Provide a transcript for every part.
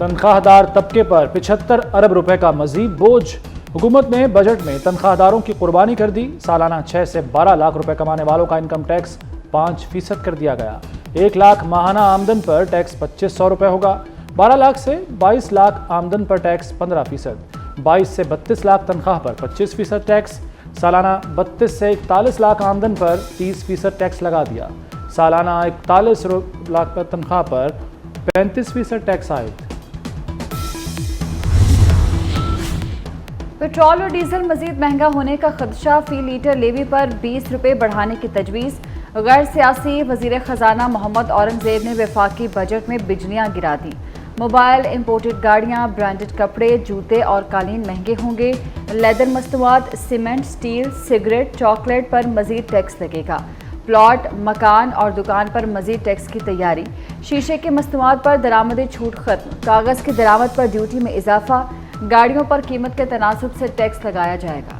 तनख्वाहदार तबके पर 75 अरब रुपए का मजीद बोझ। हुकूमत ने बजट में तनख्वाहदारों की कुर्बानी कर दी। सालाना 6 से 12 लाख रुपए कमाने वालों का इनकम टैक्स 5% कर दिया गया। 1 लाख माहाना आमदन पर टैक्स 2500 रुपए होगा। 12 लाख से 22 लाख आमदन पर टैक्स 15%। 22 से 32 लाख तनख्वाह पर 25% टैक्स। सालाना 32 से 41 लाख आमदन पर 30% टैक्स लगा दिया। सालाना 41 लाख तनख्वाह पर 35% टैक्स आयद। पेट्रोल और डीजल मजीद महंगा होने का खदशा। फी लीटर लेवी पर 20 रुपये बढ़ाने की तजवीज़। गैर सियासी वजीर खजाना मोहम्मद औरंगजेब ने वफाकी बजट में बिजलियां गिरा दी। मोबाइल, इंपोर्टेड गाड़ियां, ब्रांडेड कपड़े, जूते और कालीन महंगे होंगे। लेदर मस्तूआत, सीमेंट, स्टील, सिगरेट, चॉकलेट पर मजीद टैक्स लगेगा। प्लॉट, मकान और दुकान पर मजीद टैक्स की तैयारी। शीशे के मस्तूआत पर दरामदी छूट खत्म। कागज़ की दरामद पर ड्यूटी में इजाफा। गाड़ियों पर कीमत के तनासुब से टैक्स लगाया जाएगा।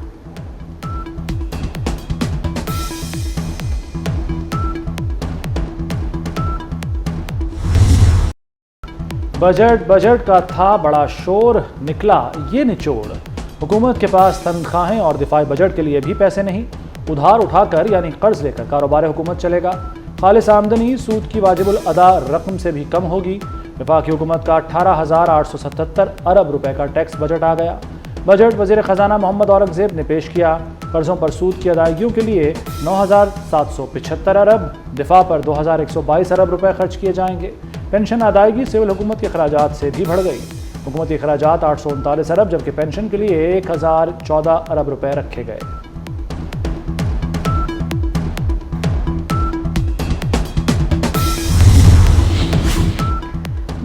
बजट का था बड़ा शोर, निकला ये निचोड़। हुकूमत के पास तनख्वाहें और दिफाई बजट के लिए भी पैसे नहीं। उधार उठाकर यानी कर्ज लेकर कारोबार हुकूमत चलेगा। खालिस आमदनी सूद की वाजिबुल अदा रकम से भी कम होगी। वफाकी हुकूमत का 18,877 अरब रुपए का टैक्स बजट आ गया। बजट वजीर खजाना मोहम्मद औरंगजेब ने पेश किया। कर्जों पर सूद की अदायगियों के लिए 9,775 अरब, दिफा पर 2,122 अरब रुपए खर्च किए जाएंगे। पेंशन अदायगी सिविल हुकूमत के अखराजात से भी बढ़ गई। हुकूमती अखराजात 839 अरब जबकि पेंशन के लिए 1,014 अरब रुपए रखे गए।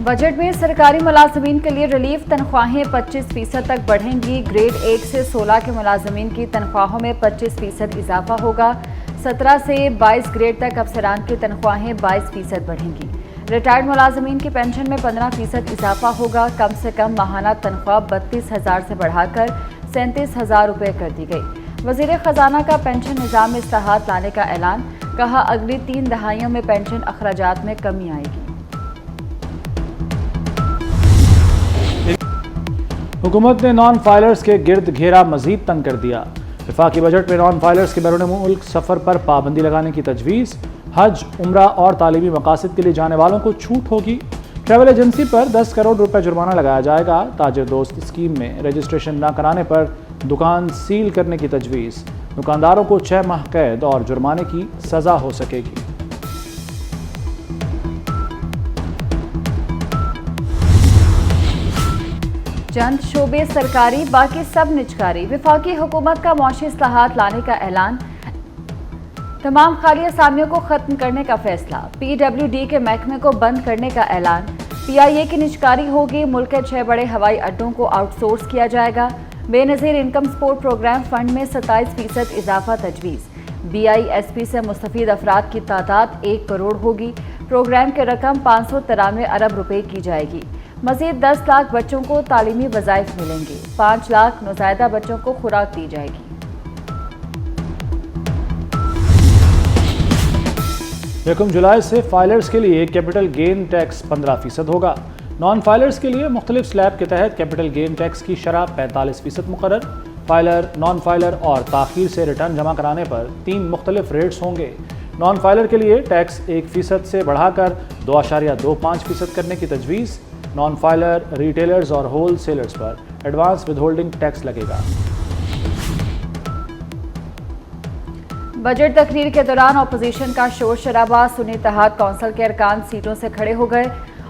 बजट में सरकारी मुलाजमीन के लिए रिलीफ। तनख्वाहें 25% तक बढ़ेंगी। ग्रेड 1 से 16 के मुलाजमीन की तनख्वाहों में 25% इजाफा होगा। 17 से 22 ग्रेड तक अफसरान की तनख्वाहें 22% बढ़ेंगी। रिटायर्ड मुलाजमीन की पेंशन में 15% इजाफा होगा। कम से कम माहाना तनख्वाह 32,000 से बढ़ाकर 37,000 रुपये कर दी गई। वजीर खजाना का पेंशन निज़ाम में इस्लाहात लाने का ऐलान। कहा अगली 3 दहाइयों में पेंशन अखराजात में कमी आएगी। हुकूमत ने नॉन फाइलर्स के गिर्द घेरा मजीद तंग कर दिया। वफाकी बजट में नॉन फाइलर्स के बैरून मुल्क सफ़र पर पाबंदी लगाने की तजवीज़। हज, उम्रा और तालीमी मकासद के लिए जाने वालों को छूट होगी। ट्रैवल एजेंसी पर 10 करोड़ रुपए जुर्माना लगाया जाएगा। ताजिर दोस्त स्कीम में रजिस्ट्रेशन न कराने पर दुकान सील करने की तजवीज़। दुकानदारों को 6 माह कैद और जुर्माने की सज़ा हो सकेगी। चंद शोबे सरकारी, बाकी सब निजकारी। वफाकी हुकूमत का मौशी इस्लाहात लाने का ऐलान। तमाम खाली असामियों को खत्म करने का फैसला। PWD के महकमे को बंद करने का ऐलान। PIA की निजकारी होगी। मुल्क के 6 बड़े हवाई अड्डों को आउटसोर्स किया जाएगा। Benazir income support programme fund में 27% इजाफा तजवीज़। BISP से मुस्तफीद अफराद की तादाद 1 करोड़ होगी। प्रोग्राम के रकम 593 अरब रुपए की जाएगी। मजीद 10 लाख बच्चों को तालीमी वज़ाइफ मिलेंगे। 5 लाख नौज़ायदा बच्चों को खुराक दी जाएगी। यकम जुलाई से फाइलर्स के लिए कैपिटल गेन टैक्स 15% होगा। नॉन फाइलर्स के लिए मुख्तलिफ स्लैब के तहत कैपिटल गेन टैक्स की शरह 45% मुकर्रर। फाइलर, नॉन फाइलर और ताख़ीर से रिटर्न जमा कराने पर 3 मुख्तलिफ रेट्स होंगे। नॉन फाइलर के लिए टैक्स 1% से बढ़ाकर 2.25% करने की तजवीज़। नॉन फाइलर, रिटेलर्स और होल सेलर्स पर एडवांस विदहोल्डिंग टैक्स लगेगा। बजट तकरीर के दौरान अपोजिशन का शोर शराबा। सुन्नी इत्तेहाद कौंसिल के अरकान सीटों से खड़े हो गए।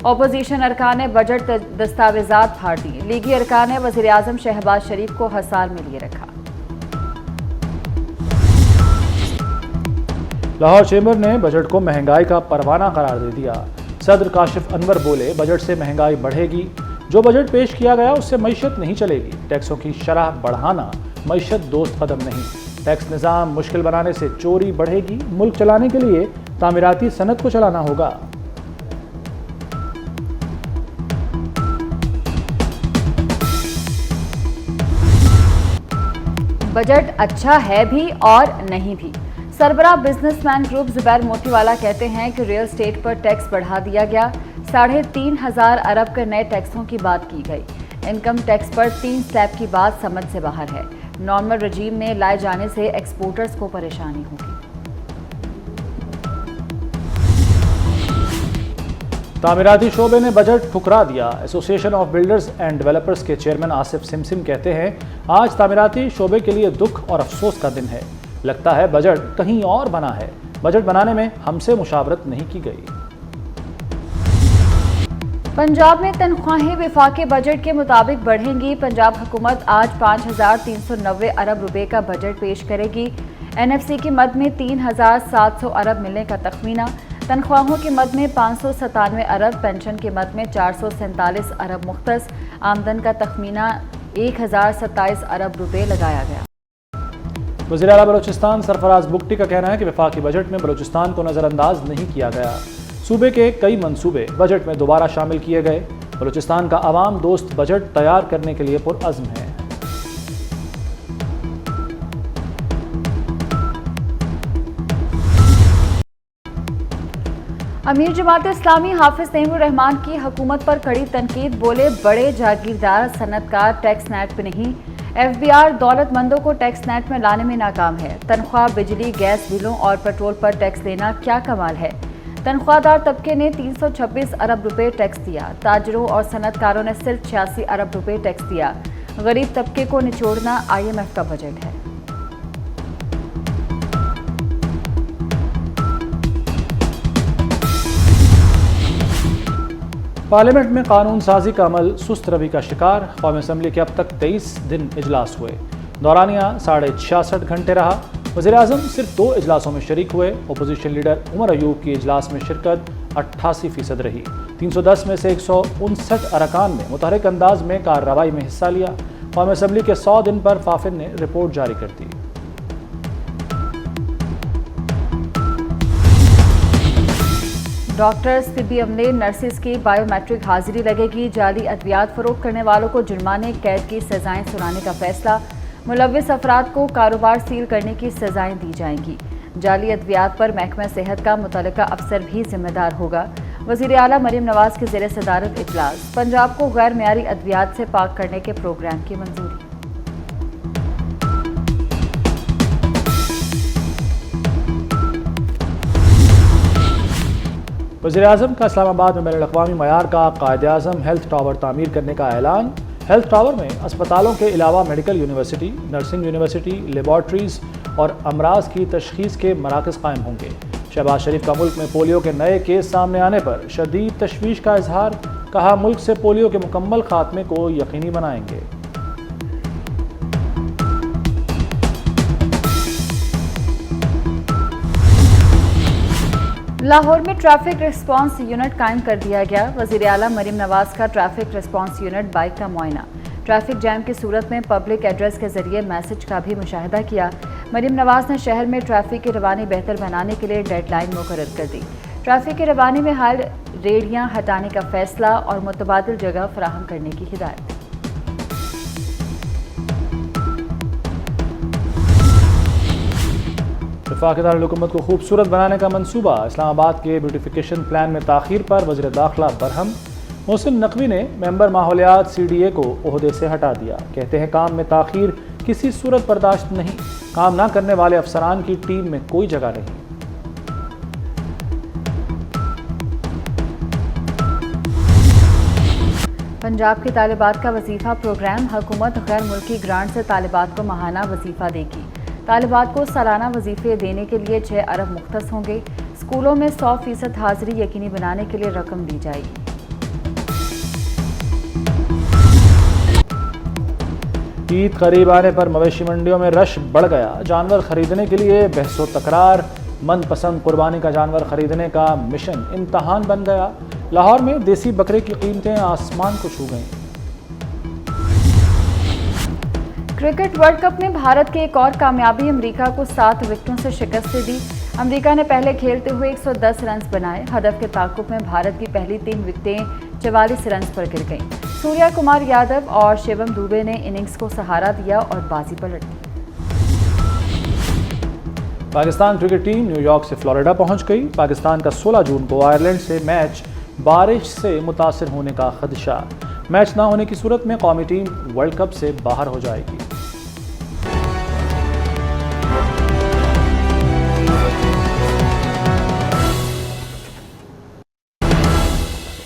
अपोजिशन अरकान ने बजट दस्तावेजात फाड़ दिए। लीगी अरकान ने वज़ीर आज़म शहबाज शरीफ को हसार में लिए रखा। लाहौर चेंबर ने बजट को महंगाई का परवाना करार दे दिया। सदर काशिफ अनवर बोले, बजट से महंगाई बढ़ेगी। जो बजट पेश किया गया उससे मईशत नहीं चलेगी। टैक्सों की शरह बढ़ाना मईशत दोस्त कदम नहीं। टैक्स निज़ाम मुश्किल बनाने से चोरी बढ़ेगी। मुल्क चलाने के लिए तामीराती सनत को चलाना होगा। बजट अच्छा है भी और नहीं भी। सरबराह बिजनेसमैन ग्रुप जुबैर मोतीवाला कहते हैं कि रियल एस्टेट पर टैक्स बढ़ा दिया गया। 3,500 अरब के नए टैक्सों की बात की गई। इनकम टैक्स पर 3 स्लैब की बात समझ से बाहर है। नॉर्मल रजीम में लाए जाने से एक्सपोर्टर्स को परेशानी होगी। तामीराती शोबे ने बजट ठुकरा दिया। Association of builders and developers के चेयरमैन आसिफ सिमसिम कहते हैं, आज तामीराती शोबे के लिए दुख और अफसोस का दिन है। लगता है बजट कहीं और बना है। बजट बनाने में हमसे मुशावरत नहीं की गई। पंजाब में तनख्वाहें विफाकी बजट के मुताबिक बढ़ेंगी। पंजाब हुकूमत आज 5,390 अरब रुपए का बजट पेश करेगी। एनएफसी की मद में 3,700 अरब मिलने का तखमीना। तनख्वाहों की मद में 597 अरब, पेंशन की मद में 447 अरब मुख्तस। आमदन का तखमीना 1,027 अरब रुपए लगाया गया। वज़ीर आला बलोचिस्तान सरफराज बुगटी का कहना है कि वफाकी बजट में बलोचिस्तान को नज़रअंदाज नहीं किया गया। सूबे के कई मंसूबे बजट में दोबारा शामिल किए गए। बलोचिस्तान का आवाम दोस्त बजट तैयार करने के लिए पुरअज़्म है। अमीर जमात इस्लामी हाफिज तैमूर रहमान की हुकूमत पर कड़ी तनकीद। बोले, बड़े जागीरदार सनतकार टैक्स नेट पे नहीं। एफबीआर दौलतमंदों को टैक्स नेट में लाने में नाकाम है। तनख्वाह, बिजली, गैस बिलों और पेट्रोल पर टैक्स लेना क्या कमाल है। तनख्वाहदार तबके ने 326 अरब रुपए टैक्स दिया। ताजरों और सनतकारों ने सिर्फ 86 अरब रुपए टैक्स दिया। गरीब तबके को निचोड़ना IMF का बजट है। पार्लियामेंट में कानून साजी का अमल सुस्त रवि का शिकार। कौमी असम्बली के अब तक 23 दिन इजलास हुए। दौरानिया 66.5 घंटे रहा। वज़ीर-ए-आज़म सिर्फ 2 इजलासों में शरीक हुए। अपोजिशन लीडर उमर अयूब की इजलास में शिरकत 88% रही। 310 में से 159 अरकान ने मुतहरिक अंदाज में कार्रवाई में हिस्सा लिया। कौमी असम्बली के 100 दिन पर फाफिन ने रिपोर्ट जारी कर दी। डॉक्टर्स, तिब्बी अमले, नर्सिस की बायोमेट्रिक हाजिरी लगेगी। जाली अद्वियात फरोख्त करने वालों को जुर्माने, कैद की सजाएं सुनाने का फैसला। मुलव्विस अफराद को कारोबार सील करने की सजाएं दी जाएंगी। जाली अद्वियात पर महकमा सेहत का मुतल्लिका अफसर भी जिम्मेदार होगा। वज़ीर आला मरीम नवाज के ज़ेरे सदारत इजलास। पंजाब को गैर मेयारी अद्वियात से पाक करने के प्रोग्राम की मंजूरी। वज़ीर-ए-आज़म का इस्लामाबाद में बैनुल-अक़वामी मयार का कायद-ए-आज़म हेल्थ टावर तामीर करने का ऐलान। हेल्थ टावर में अस्पतालों के अलावा medical university, nursing university, laboratories और अमराज की तशख़ीस के मराकज़ कायम होंगे। शहबाज शरीफ का मुल्क में पोलियो के नए केस सामने आने पर शदीद तशवीश का इजहार। कहा, मुल्क से पोलियो के मुकम्मल खात्मे को यकीनी बनाएंगे। लाहौर में ट्रैफिक रिस्पांस यूनिट कायम कर दिया गया। वज़ीर आला मरीम नवाज का ट्रैफिक रिस्पांस यूनिट बाइक का मुआयना। ट्रैफिक जैम की सूरत में पब्लिक एड्रेस के जरिए मैसेज का भी मुशाहिदा किया। मरीम नवाज ने शहर में ट्रैफिक की रवानी बेहतर बनाने के लिए डेडलाइन मुकर्रर कर दी। ट्रैफिक की रवानी में हाल रेडियां हटाने का फैसला और मुतबादिल जगह फराहम करने की हिदायत। वफाकी दारुल-हुकूमत को खूबसूरत बनाने का मंसूबा। इस्लामाबाद के ब्यूटिफिकेशन प्लान में ताख़ीर पर वज़ीर दाखिला बरहम। मोहसिन नकवी ने मेंबर माहौलियात CDA को ओहदे से हटा दिया। कहते हैं, काम में ताख़ीर किसी सूरत बर्दाश्त नहीं। काम ना करने वाले अफसरान की टीम में कोई जगह नहीं। पंजाब की तालिबात का वजीफा प्रोग्राम। हुकूमत गैर मुल्की ग्रांट से तालिबात को माहाना वजीफा देगी। तालिबात को सालाना वजीफे देने के लिए 6 अरब मुख्तस होंगे। स्कूलों में 100% हाजिरी यकीनी बनाने के लिए रकम दी जाएगी। ईद करीब आने पर मवेशी मंडियों में रश बढ़ गया। जानवर खरीदने के लिए बहसो तकरार। मनपसंद कुर्बानी का जानवर खरीदने का मिशन इम्तहान बन गया। लाहौर में देसी बकरे की कीमतें आसमान को छू गईं। क्रिकेट वर्ल्ड कप में भारत की एक और कामयाबी। अमेरिका को 7 विकेटों से शिकस्त दी। अमेरिका ने पहले खेलते हुए 110 रन बनाए। हदफ के ताक़ुब में भारत की पहली 3 विकेटें 44 रन पर गिर गईं। सूर्या कुमार यादव और शिवम दुबे ने इनिंग्स को सहारा दिया और बाजी पलट दी। पाकिस्तान क्रिकेट टीम न्यूयॉर्क से फ्लोरिडा पहुंच गई। पाकिस्तान का 16 जून को आयरलैंड से मैच बारिश से मुतासर होने का खदशा। मैच न होने की सूरत में कौमी टीम वर्ल्ड कप से बाहर हो जाएगी।